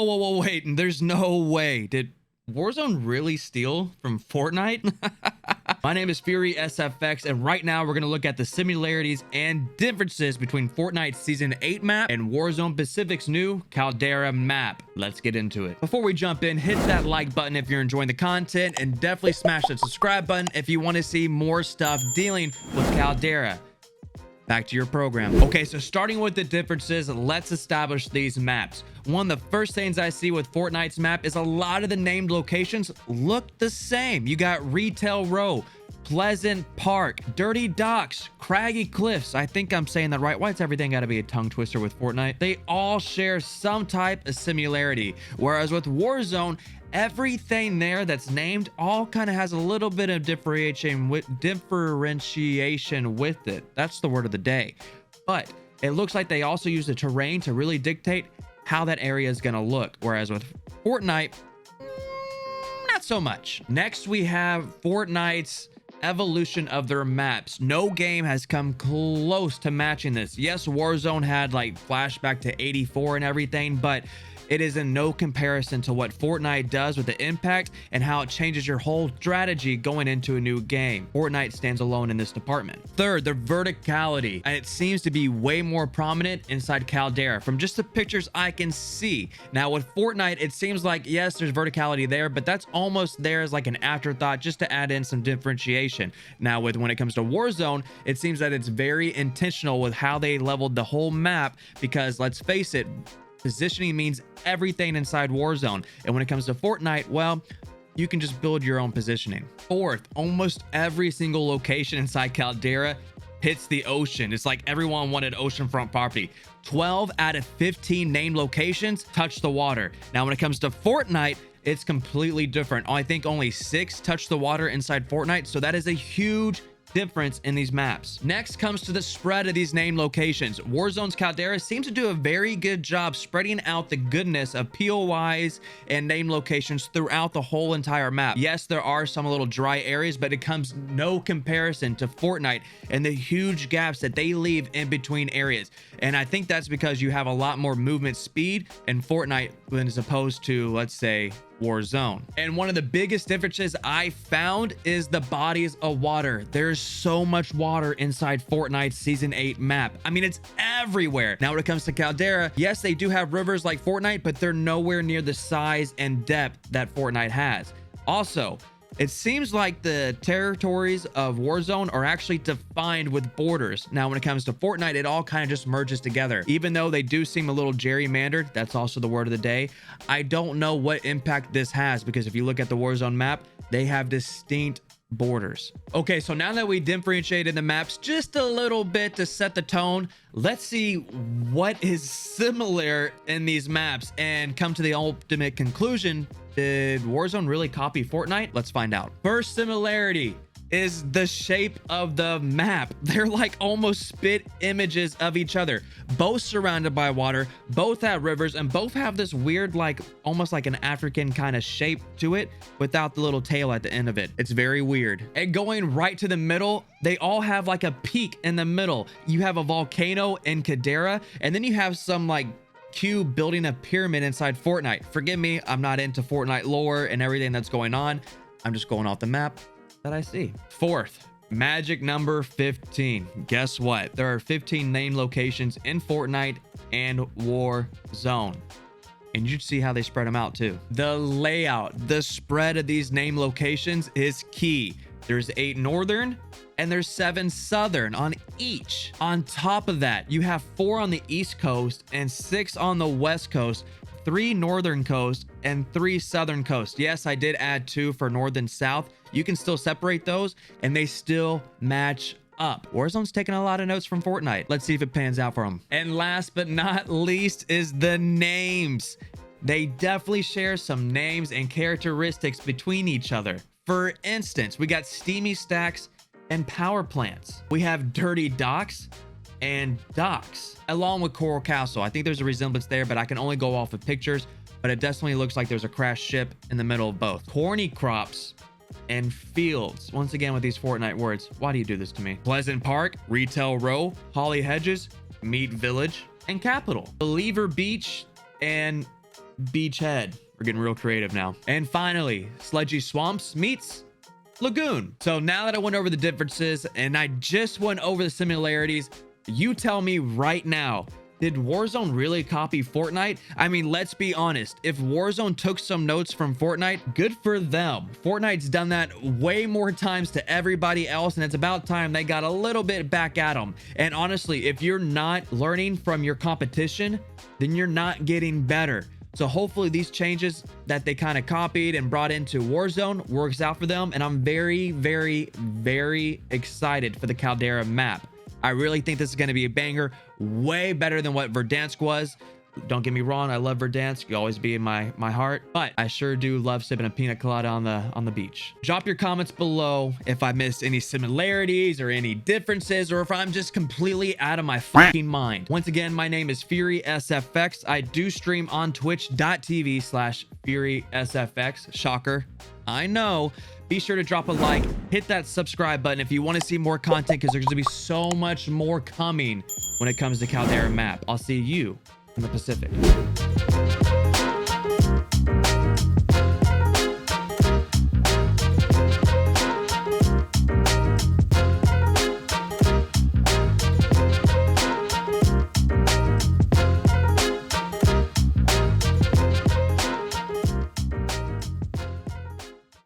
whoa, wait. There's no way. Did Warzone really steal from Fortnite? My name is Fury SFX, and right now we're going to look at the similarities and differences between Fortnite's Season 8 map and Warzone Pacific's new Caldera map. Let's get into it. Before we jump in, hit that like button if you're enjoying the content, and definitely smash that subscribe button if you want to see more stuff dealing with Caldera. Back to your program. Okay, so starting with the differences, let's establish these maps. One of the first things I see with Fortnite's map is a lot of the named locations look the same. You got Retail Row, Pleasant Park, Dirty Docks, Craggy Cliffs. I think I'm saying that right. Why's everything got to be a tongue twister with Fortnite? They all share some type of similarity. Whereas with Warzone, everything there that's named all kind of has a little bit of differentiation with it. That's the word of the day. But it looks like they also use the terrain to really dictate how that area is going to look. Whereas with Fortnite, not so much. Next, we have Fortnite's evolution of their maps. No game has come close to matching this. Yes, Warzone had like flashback to 84 and everything, but it is in no comparison to what Fortnite does with the impact and how it changes your whole strategy going into a new game. Fortnite stands alone in this department. Third, the verticality. And it seems to be way more prominent inside Caldera from just the pictures I can see. Now with Fortnite, it seems like, yes, there's verticality there, but that's almost there as like an afterthought just to add in some differentiation. Now when it comes to Warzone, it seems that it's very intentional with how they leveled the whole map, because let's face it, positioning means everything inside Warzone. And when it comes to Fortnite, well, you can just build your own positioning. Fourth, almost every single location inside Caldera hits the ocean. It's like everyone wanted oceanfront property. 12 out of 15 named locations touch the water. Now, when it comes to Fortnite, it's completely different. I think only 6 touch the water inside Fortnite. So that is a huge difference in these maps. Next comes to the spread of these named locations. Warzone's Caldera seems to do a very good job spreading out the goodness of POIs and named locations throughout the whole entire map. Yes, there are some little dry areas, but it comes no comparison to Fortnite and the huge gaps that they leave in between areas. And I think that's because you have a lot more movement speed in Fortnite than as opposed to, let's say, Warzone. And one of the biggest differences I found is the bodies of water. There's so much water inside Fortnite's Season 8 map. I mean, it's everywhere. Now, when it comes to Caldera, yes, they do have rivers like Fortnite, but they're nowhere near the size and depth that Fortnite has. Also, it seems like the territories of Warzone are actually defined with borders. Now, when it comes to Fortnite, it all kind of just merges together. Even though they do seem a little gerrymandered, that's also the word of the day. I don't know what impact this has, because if you look at the Warzone map, they have distinct borders. Okay, so now that we differentiated the maps just a little bit to set the tone, let's see what is similar in these maps and come to the ultimate conclusion. Did Warzone really copy Fortnite? Let's find out. First similarity is the shape of the map. They're like almost spit images of each other. Both surrounded by water, both have rivers, and both have this weird, like almost like an African kind of shape to it without the little tail at the end of it. It's very weird. And going right to the middle, they all have like a peak in the middle. You have a volcano in Caldera, and then you have some like cube building a pyramid inside Fortnite. Forgive me, I'm not into Fortnite lore and everything that's going on. I'm just going off the map that I see. Fourth, magic number 15. Guess what? There are 15 named locations in Fortnite and Warzone. And you should see how they spread them out too. The layout, the spread of these named locations is key. There's 8 northern and there's 7 southern on each. On top of that, you have 4 on the east coast and 6 on the west coast, 3 northern coast and 3 southern coast. Yes, I did add 2 for north and south. You can still separate those and they still match up. Warzone's taking a lot of notes from Fortnite. Let's see if it pans out for them. And last but not least is the names. They definitely share some names and characteristics between each other. For instance, we got Steamy Stacks and Power Plants. We have Dirty Docks and Docks, along with Coral Castle. I think there's a resemblance there, but I can only go off of pictures, but it definitely looks like there's a crashed ship in the middle of both. Corny Crops and Fields. Once again, with these Fortnite words, why do you do this to me? Pleasant Park, Retail Row, Holly Hedges, Meat Village, and Capital. Believer Beach and beachhead. We're getting real creative now. And finally, Sludgy Swamps meets Lagoon. So now that I went over the differences and I just went over the similarities, you tell me right now, did Warzone really copy Fortnite? I mean, let's be honest. If Warzone took some notes from Fortnite, good for them. Fortnite's done that way more times to everybody else, and it's about time they got a little bit back at them. And honestly, if you're not learning from your competition, then you're not getting better. So hopefully these changes that they kind of copied and brought into Warzone works out for them. And I'm very, very, very excited for the Caldera map. I really think this is going to be a banger, way better than what Verdansk was. Don't get me wrong, I love Verdansk. You always be in my heart, but I sure do love sipping a pina colada on the beach. Drop your comments below if I missed any similarities or any differences, or if I'm just completely out of my fucking mind. Once again, my name is FurySFX. I do stream on twitch.tv/FurySFX. Shocker, I know. Be sure to drop a like, hit that subscribe button if you want to see more content, because there's going to be so much more coming when it comes to Caldera map. I'll see you in the Pacific.